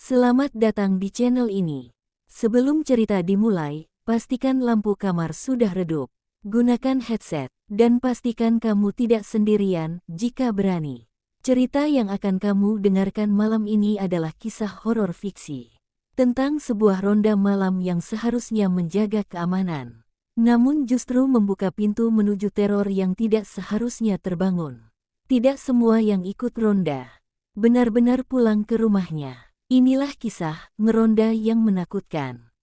Selamat datang di channel ini. Sebelum cerita dimulai, pastikan lampu kamar sudah redup. Gunakan headset, dan pastikan kamu tidak sendirian jika berani. Cerita yang akan kamu dengarkan malam ini adalah kisah horor fiksi. Tentang sebuah ronda malam yang seharusnya menjaga keamanan. Namun justru membuka pintu menuju teror yang tidak seharusnya terbangun. Tidak semua yang ikut ronda benar-benar pulang ke rumahnya. Inilah kisah ngeronda yang menakutkan.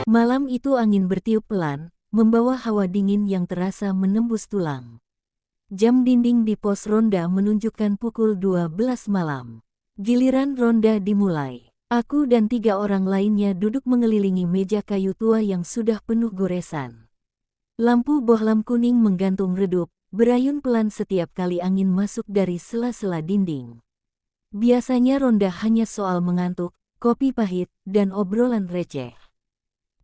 Malam itu angin bertiup pelan, membawa hawa dingin yang terasa menembus tulang. Jam dinding di pos ronda menunjukkan pukul 12 malam. Giliran ronda dimulai. Aku dan 3 orang lainnya duduk mengelilingi meja kayu tua yang sudah penuh goresan. Lampu bohlam kuning menggantung redup, berayun pelan setiap kali angin masuk dari sela-sela dinding. Biasanya ronda hanya soal mengantuk, kopi pahit, dan obrolan receh.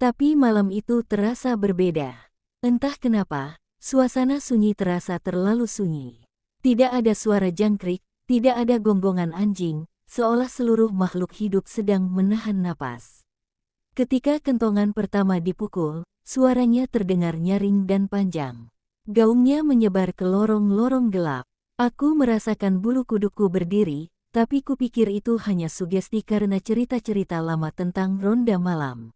Tapi malam itu terasa berbeda. Entah kenapa, suasana sunyi terasa terlalu sunyi. Tidak ada suara jangkrik, tidak ada gonggongan anjing, seolah seluruh makhluk hidup sedang menahan napas. Ketika kentongan pertama dipukul, suaranya terdengar nyaring dan panjang. Gaungnya menyebar ke lorong-lorong gelap. Aku merasakan bulu kuduku berdiri, tapi kupikir itu hanya sugesti karena cerita-cerita lama tentang ronda malam.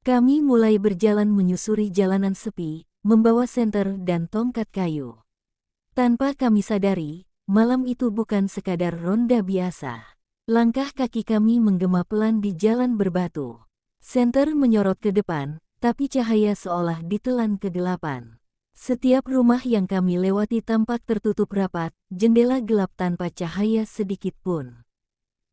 Kami mulai berjalan menyusuri jalanan sepi, membawa senter dan tongkat kayu. Tanpa kami sadari, malam itu bukan sekadar ronda biasa. Langkah kaki kami menggema pelan di jalan berbatu. Senter menyorot ke depan, tapi cahaya seolah ditelan kegelapan. Setiap rumah yang kami lewati tampak tertutup rapat, jendela gelap tanpa cahaya sedikit pun.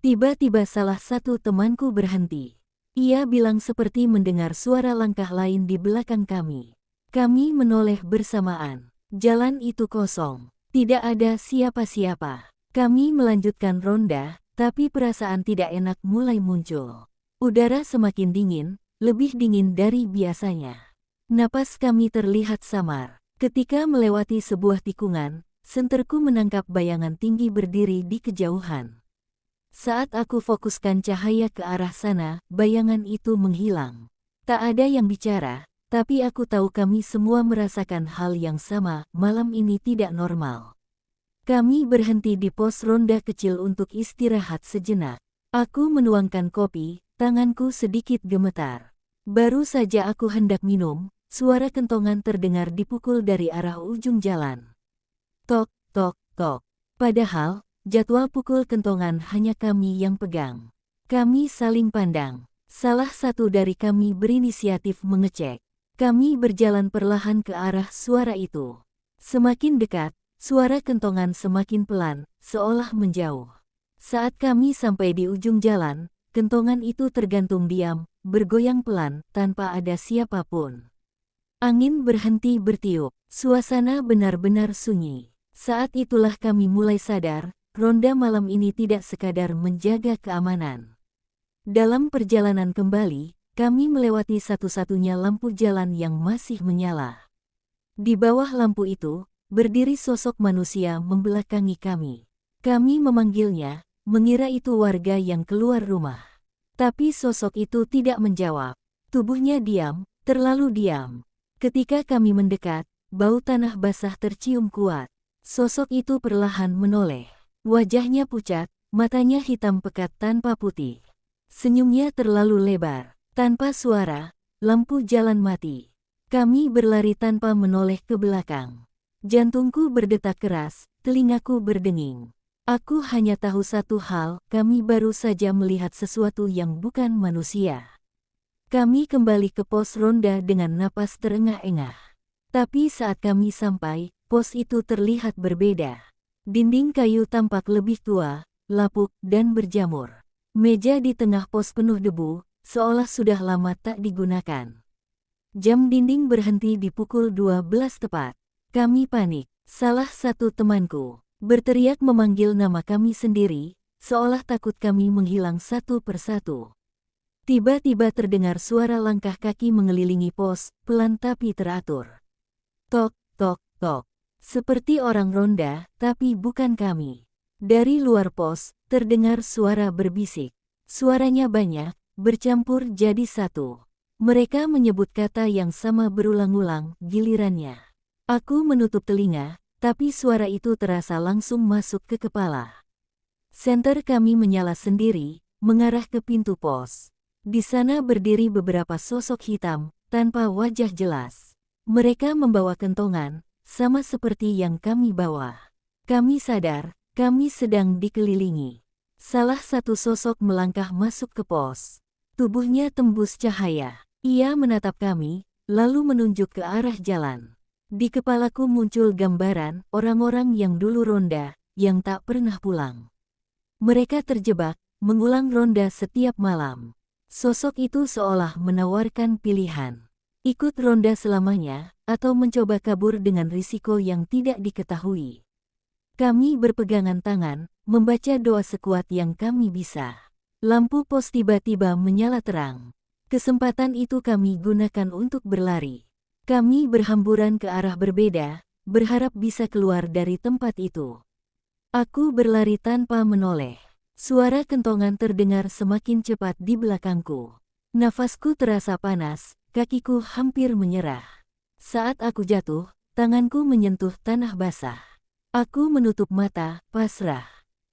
Tiba-tiba salah satu temanku berhenti. Ia bilang seperti mendengar suara langkah lain di belakang kami. Kami menoleh bersamaan. Jalan itu kosong. Tidak ada siapa-siapa. Kami melanjutkan ronda, tapi perasaan tidak enak mulai muncul. Udara semakin dingin, lebih dingin dari biasanya. Napas kami terlihat samar. Ketika melewati sebuah tikungan, senterku menangkap bayangan tinggi berdiri di kejauhan. Saat aku fokuskan cahaya ke arah sana, bayangan itu menghilang. Tak ada yang bicara, tapi aku tahu kami semua merasakan hal yang sama, malam ini tidak normal. Kami berhenti di pos ronda kecil untuk istirahat sejenak. Aku menuangkan kopi, tanganku sedikit gemetar. Baru saja aku hendak minum, suara kentongan terdengar dipukul dari arah ujung jalan. Tok, tok, tok. Padahal, jadwal pukul kentongan hanya kami yang pegang. Kami saling pandang. Salah satu dari kami berinisiatif mengecek. Kami berjalan perlahan ke arah suara itu. Semakin dekat, suara kentongan semakin pelan, seolah menjauh. Saat kami sampai di ujung jalan, kentongan itu tergantung diam, bergoyang pelan, tanpa ada siapapun. Angin berhenti bertiup, suasana benar-benar sunyi. Saat itulah kami mulai sadar, ronda malam ini tidak sekadar menjaga keamanan. Dalam perjalanan kembali, kami melewati satu-satunya lampu jalan yang masih menyala. Di bawah lampu itu, berdiri sosok manusia membelakangi kami. Kami memanggilnya, mengira itu warga yang keluar rumah. Tapi sosok itu tidak menjawab. Tubuhnya diam, terlalu diam. Ketika kami mendekat, bau tanah basah tercium kuat. Sosok itu perlahan menoleh. Wajahnya pucat, matanya hitam pekat tanpa putih. Senyumnya terlalu lebar. Tanpa suara, lampu jalan mati. Kami berlari tanpa menoleh ke belakang. Jantungku berdetak keras, telingaku berdenging. Aku hanya tahu satu hal, kami baru saja melihat sesuatu yang bukan manusia. Kami kembali ke pos ronda dengan napas terengah-engah. Tapi saat kami sampai, pos itu terlihat berbeda. Dinding kayu tampak lebih tua, lapuk, dan berjamur. Meja di tengah pos penuh debu, seolah sudah lama tak digunakan. Jam dinding berhenti di pukul 12 tepat. Kami panik. Salah satu temanku berteriak memanggil nama kami sendiri, seolah takut kami menghilang satu persatu. Tiba-tiba terdengar suara langkah kaki mengelilingi pos, pelan tapi teratur. Tok, tok, tok. Seperti orang ronda, tapi bukan kami. Dari luar pos, terdengar suara berbisik. Suaranya banyak, bercampur jadi satu. Mereka menyebut kata yang sama berulang-ulang, gilirannya. Aku menutup telinga, tapi suara itu terasa langsung masuk ke kepala. Senter kami menyala sendiri, mengarah ke pintu pos. Di sana berdiri beberapa sosok hitam, tanpa wajah jelas. Mereka membawa kentongan, sama seperti yang kami bawa. Kami sadar, kami sedang dikelilingi. Salah satu sosok melangkah masuk ke pos. Tubuhnya tembus cahaya. Ia menatap kami, lalu menunjuk ke arah jalan. Di kepalaku muncul gambaran orang-orang yang dulu ronda, yang tak pernah pulang. Mereka terjebak, mengulang ronda setiap malam. Sosok itu seolah menawarkan pilihan. Ikut ronda selamanya, atau mencoba kabur dengan risiko yang tidak diketahui. Kami berpegangan tangan, membaca doa sekuat yang kami bisa. Lampu pos tiba-tiba menyala terang. Kesempatan itu kami gunakan untuk berlari. Kami berhamburan ke arah berbeda, berharap bisa keluar dari tempat itu. Aku berlari tanpa menoleh. Suara kentongan terdengar semakin cepat di belakangku. Nafasku terasa panas, kakiku hampir menyerah. Saat aku jatuh, tanganku menyentuh tanah basah. Aku menutup mata, pasrah.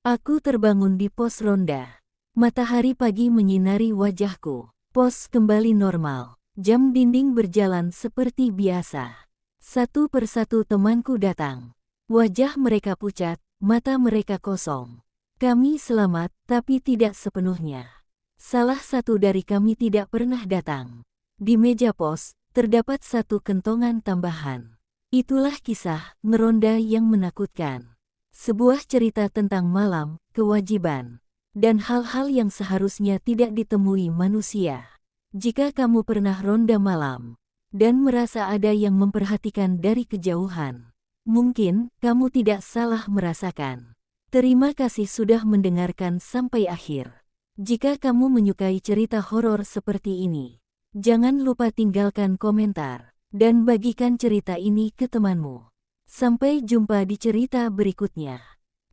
Aku terbangun di pos ronda. Matahari pagi menyinari wajahku. Pos kembali normal. Jam dinding berjalan seperti biasa. Satu persatu temanku datang. Wajah mereka pucat, mata mereka kosong. Kami selamat, tapi tidak sepenuhnya. Salah satu dari kami tidak pernah datang. Di meja pos, terdapat satu kentongan tambahan. Itulah kisah ngeronda yang menakutkan. Sebuah cerita tentang malam, kewajiban, dan hal-hal yang seharusnya tidak ditemui manusia. Jika kamu pernah ronda malam, dan merasa ada yang memperhatikan dari kejauhan, mungkin kamu tidak salah merasakan. Terima kasih sudah mendengarkan sampai akhir. Jika kamu menyukai cerita horor seperti ini, jangan lupa tinggalkan komentar, dan bagikan cerita ini ke temanmu. Sampai jumpa di cerita berikutnya.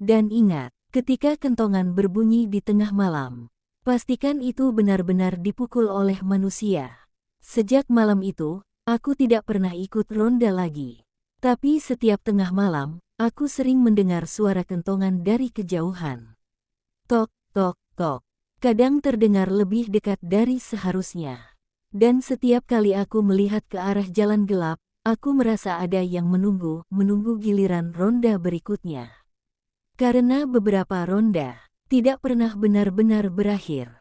Dan ingat, ketika kentongan berbunyi di tengah malam, pastikan itu benar-benar dipukul oleh manusia. Sejak malam itu, aku tidak pernah ikut ronda lagi. Tapi setiap tengah malam, aku sering mendengar suara kentongan dari kejauhan. Tok, tok, tok. Kadang terdengar lebih dekat dari seharusnya. Dan setiap kali aku melihat ke arah jalan gelap, aku merasa ada yang menunggu giliran ronda berikutnya. Karena beberapa ronda tidak pernah benar-benar berakhir.